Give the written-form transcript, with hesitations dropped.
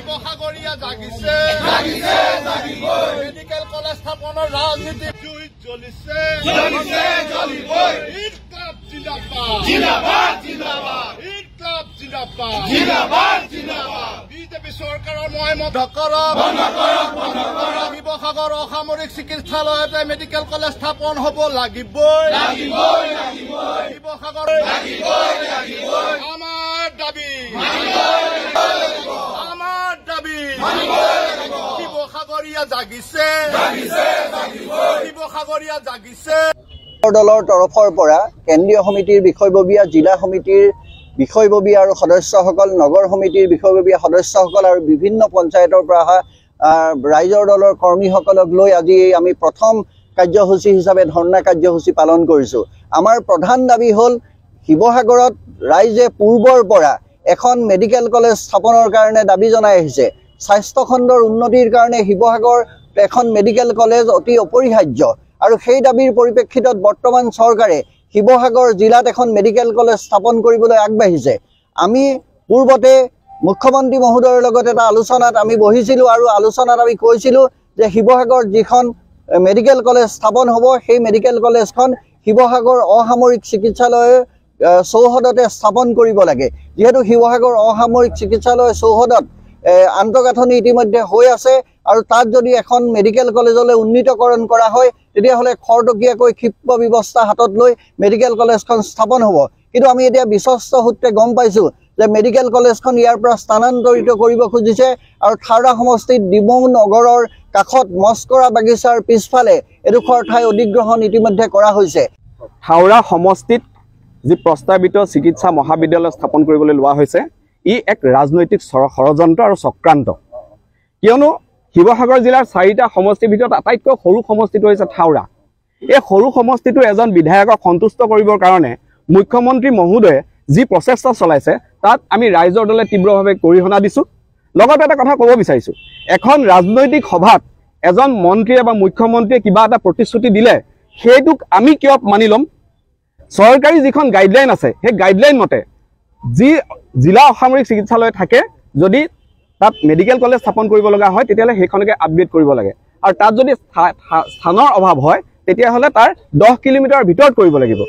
শিৱসাগৰীয়া জাগিছে medical college স্থাপনৰ ৰাজনীতি জুই জ্বলিছে ঈদ ক্লাব জিন্দাবাদ বিজেপি চৰকাৰৰ মই বন্ধ কৰক শিৱসাগৰ অসামৰিক চিকিৎসালয়তে মেডিকেল কলেজ স্থাপন হ'ব লাগিবই শিৱসাগৰ আমাৰ দাবী শিৱসাগৰীয়া জাগিছে দলৰ তৰফৰ পৰা কেন্দ্ৰীয় সমিতিৰ বিষয়ববীয়া জিলা সমিতিৰ বিষয়ববীয়া আৰু সদস্যসকল নগৰ সমিতিৰ বিষয়ববীয়া সদস্যসকল আৰু বিভিন্ন পঞ্চায়তৰ পৰা অহা ৰাইজৰ দলৰ কৰ্মীসকলক লৈ আজি আমি প্ৰথম কাৰ্যসূচী হিচাপে ধৰ্ণা কাৰ্যসূচী পালন কৰিছোঁ। আমাৰ প্ৰধান দাবী হ'ল শিৱসাগৰত ৰাইজে পূৰ্বৰ পৰা এখন মেডিকেল কলেজ স্থাপনৰ কাৰণে দাবী জনাই আহিছে। স্বাস্থ্য খণ্ডৰ উন্নতিৰ কাৰণে শিৱসাগৰ এখন মেডিকেল কলেজ অতি অপৰিহাৰ্য আৰু সেই দাবীৰ পৰিপ্ৰেক্ষিতত বৰ্তমান চৰকাৰে শিৱসাগৰ জিলাত এখন মেডিকেল কলেজ স্থাপন কৰিবলৈ আগবাঢ়িছে। আমি পূৰ্বতে মুখ্যমন্ত্ৰী মহোদয়ৰ লগত এটা আলোচনাত আমি বহিছিলোঁ আৰু আলোচনাত আমি কৈছিলোঁ যে শিৱসাগৰ যিখন মেডিকেল কলেজ স্থাপন হ'ব সেই মেডিকেল কলেজখন শিৱসাগৰ অসামৰিক চিকিৎসালয়ৰ চৌহদতে স্থাপন কৰিব লাগে। যিহেতু শিৱসাগৰ অসামৰিক চিকিৎসালয় চৌহদত আন্তঃগাঁথনি ইতিমধ্যে হৈ আছে আৰু তাত যদি এখন মেডিকেল কলেজলৈ উন্নীতকৰণ কৰা হয় তেতিয়াহ'লে খৰতকীয়াকৈ ক্ষিপ্ৰ ব্যৱস্থা হাতত লৈ মেডিকেল কলেজখন স্থাপন হ'ব। কিন্তু আমি এতিয়া বিশ্বস্ত সূত্ৰে গম পাইছোঁ যে মেডিকেল কলেজখন ইয়াৰ পৰা স্থানান্তৰিত কৰিব খুজিছে আৰু থাওৰা সমষ্টিত ডিমৌ নগৰৰ কাষত মস্কৰা বাগিচাৰ পিছফালে এডোখৰ ঠাই অধিগ্ৰহণ ইতিমধ্যে কৰা হৈছে। থাওৰা সমষ্টিত যি প্ৰস্তাৱিত চিকিৎসা মহাবিদ্যালয় স্থাপন কৰিবলৈ লোৱা হৈছে ই এক ৰাজনৈতিক ষড়যন্ত্ৰ আৰু চক্ৰান্ত। কিয়নো শিৱসাগৰ জিলাৰ 4টা সমষ্টিৰ ভিতৰত আটাইতকৈ সৰু সমষ্টিটো হৈছে থাওৰা। এই সৰু সমষ্টিটো এজন বিধায়কক সন্তুষ্ট কৰিবৰ কাৰণে মুখ্যমন্ত্ৰী মহোদয়ে যি প্ৰচেষ্টা চলাইছে তাত আমি ৰাইজৰ দলে তীব্ৰভাৱে গৰিহণা দিছোঁ। লগতে এটা কথা ক'ব বিচাৰিছোঁ, এখন ৰাজনৈতিক সভাত এজন মন্ত্ৰীয়ে বা মুখ্যমন্ত্ৰীয়ে কিবা এটা প্ৰতিশ্ৰুতি দিলে সেইটোক আমি কিয় মানি ল'ম? চৰকাৰী যিখন গাইডলাইন আছে সেই গাইডলাইন মতে যি জিলা অসামৰিক চিকিৎসালয় থাকে যদি তাত মেডিকেল কলেজ স্থাপন কৰিব লগা হয় তেতিয়াহ'লে সেইখনকে আপগ্ৰেড কৰিব লাগে আৰু তাত যদি স্থানৰ অভাৱ হয় তেতিয়াহ'লে তাৰ 10 কিলোমিটাৰৰ ভিতৰত কৰিব লাগিব।